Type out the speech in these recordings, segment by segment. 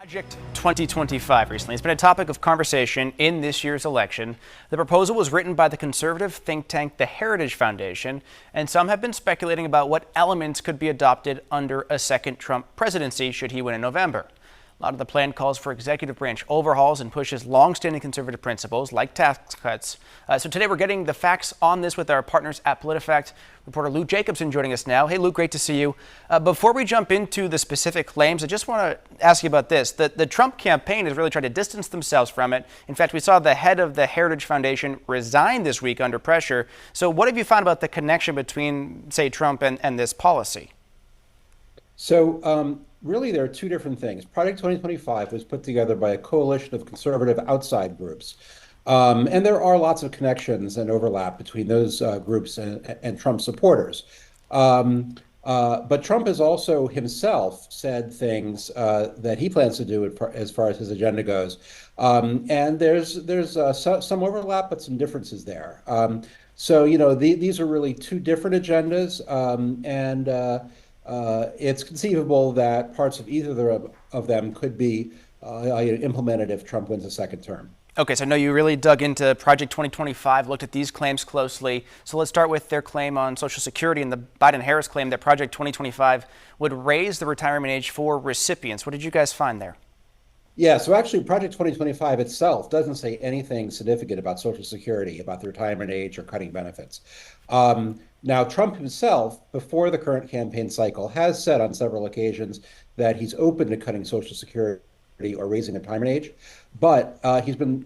Project 2025 recently has been a topic of conversation in this year's election. The proposal was written by the conservative think tank, the Heritage Foundation, and some have been speculating about what elements could be adopted under a second Trump presidency should he win in November. A lot of the plan calls for executive branch overhauls and pushes long-standing conservative principles like tax cuts. So today we're getting the facts on this with our partners at PolitiFact. Reporter Lou Jacobson joining us now. Hey, Lou, great to see you. Before we jump into the specific claims, I just want to ask you about this. The Trump campaign has really tried to distance themselves from it. In fact, we saw the head of the Heritage Foundation resign this week under pressure. So what have you found about the connection between, say, Trump and this policy? So really, there are two different things. Project 2025 was put together by a coalition of conservative outside groups. And there are lots of connections and overlap between those groups and Trump supporters. But Trump has also himself said things that he plans to do as far as his agenda goes. And there's some overlap, but some differences there. So, you know, these are really two different agendas. It's conceivable that parts of either of them could be implemented if Trump wins a second term. Okay, so I know you really dug into Project 2025, looked at these claims closely. So let's start with their claim on Social Security and the Biden-Harris claim that Project 2025 would raise the retirement age for recipients. What did you guys find there? Yeah, so actually Project 2025 itself doesn't say anything significant about Social Security, about the retirement age or cutting benefits. Now, Trump himself, before the current campaign cycle, has said on several occasions that he's open to cutting Social Security or raising the retirement age, but he's been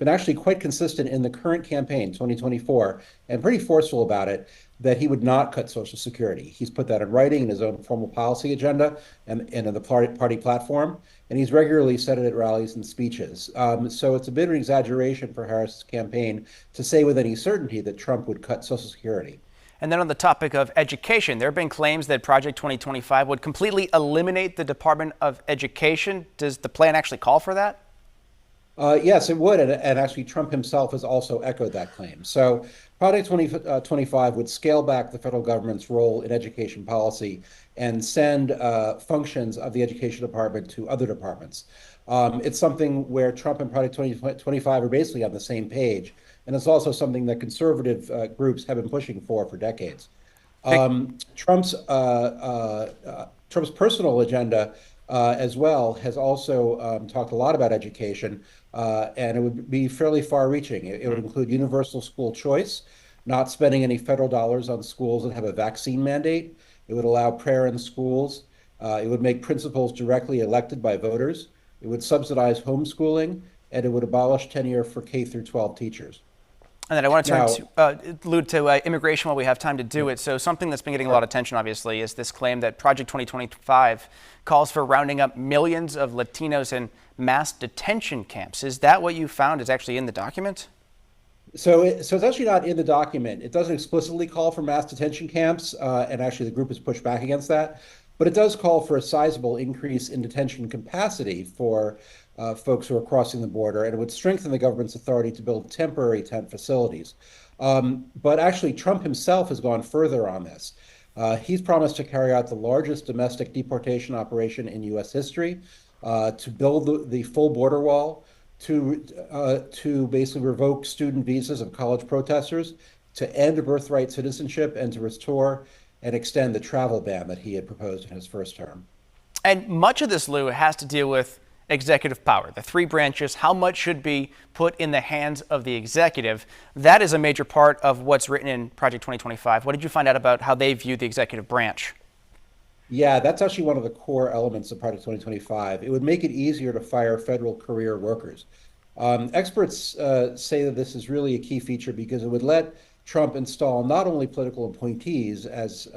actually quite consistent in the current campaign, 2024, and pretty forceful about it, that he would not cut Social Security. He's put that in writing in his own formal policy agenda and in the party platform, and he's regularly said it at rallies and speeches. So it's a bit of an exaggeration for Harris' campaign to say with any certainty that Trump would cut Social Security. And then on the topic of education, there have been claims that Project 2025 would completely eliminate the Department of Education. Does the plan actually call for that? Yes, it would. And actually, Trump himself has also echoed that claim. So Project 2025 would scale back the federal government's role in education policy and send functions of the education department to other departments. It's something where Trump and Project 2025 are basically on the same page. And it's also something that conservative groups have been pushing for decades. Trump's personal agenda as well has also talked a lot about education, and it would be fairly far-reaching. It would include universal school choice, not spending any federal dollars on schools that have a vaccine mandate. It would allow prayer in schools. It would make principals directly elected by voters. It would subsidize homeschooling, and it would abolish tenure for K through 12 teachers. And then I want to turn Lou, to immigration while we have time to do it. So something that's been getting a lot of attention, obviously, is this claim that Project 2025 calls for rounding up millions of Latinos in mass detention camps. Is that what you found is actually in the document? So it's actually not in the document. It doesn't explicitly call for mass detention camps, and actually the group has pushed back against that. But it does call for a sizable increase in detention capacity for folks who are crossing the border, and it would strengthen the government's authority to build temporary tent facilities. But actually, Trump himself has gone further on this. He's promised to carry out the largest domestic deportation operation in U.S. history, to build the full border wall, to basically revoke student visas of college protesters, to end birthright citizenship, and to restore and extend the travel ban that he had proposed in his first term. And much of this, Lou, has to deal with executive power, the three branches, how much should be put in the hands of the executive. That is a major part of what's written in Project 2025. What did you find out about how they view the executive branch? Yeah, that's actually one of the core elements of Project 2025. It would make it easier to fire federal career workers. Experts say that this is really a key feature because it would let Trump install not only political appointees, as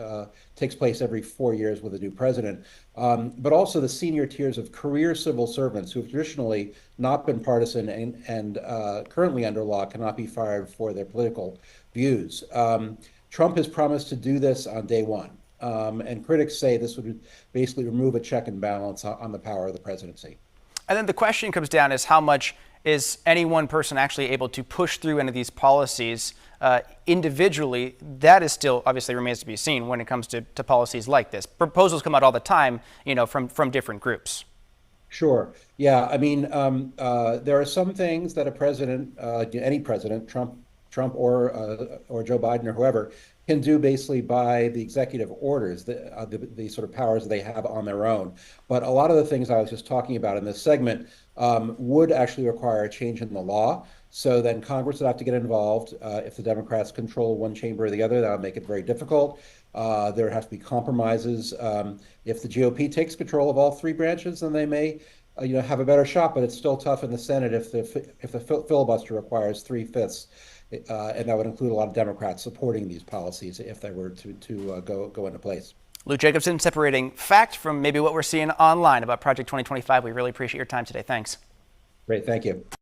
takes place every 4 years with a new president, but also the senior tiers of career civil servants who have traditionally not been partisan and currently under law cannot be fired for their political views. Trump has promised to do this on day one, and critics say this would basically remove a check and balance on the power of the presidency. And then the question comes down is how much is any one person actually able to push through any of these policies individually? That is still obviously remains to be seen when it comes to policies like this. Proposals come out all the time, you know, from different groups. Sure. Yeah. I mean, there are some things that a president, any president, Trump or Joe Biden or whoever, can do basically by the executive orders, the sort of powers they have on their own. But a lot of the things I was just talking about in this segment would actually require a change in the law. So then Congress would have to get involved. If the Democrats control one chamber or the other, that would make it very difficult. There would have to be compromises. If the GOP takes control of all three branches, then they may, have a better shot. But it's still tough in the Senate if the filibuster requires 3/5, and that would include a lot of Democrats supporting these policies if they were to go into place. Lou Jacobson, separating fact from maybe what we're seeing online about Project 2025. We really appreciate your time today. Thanks. Great, thank you.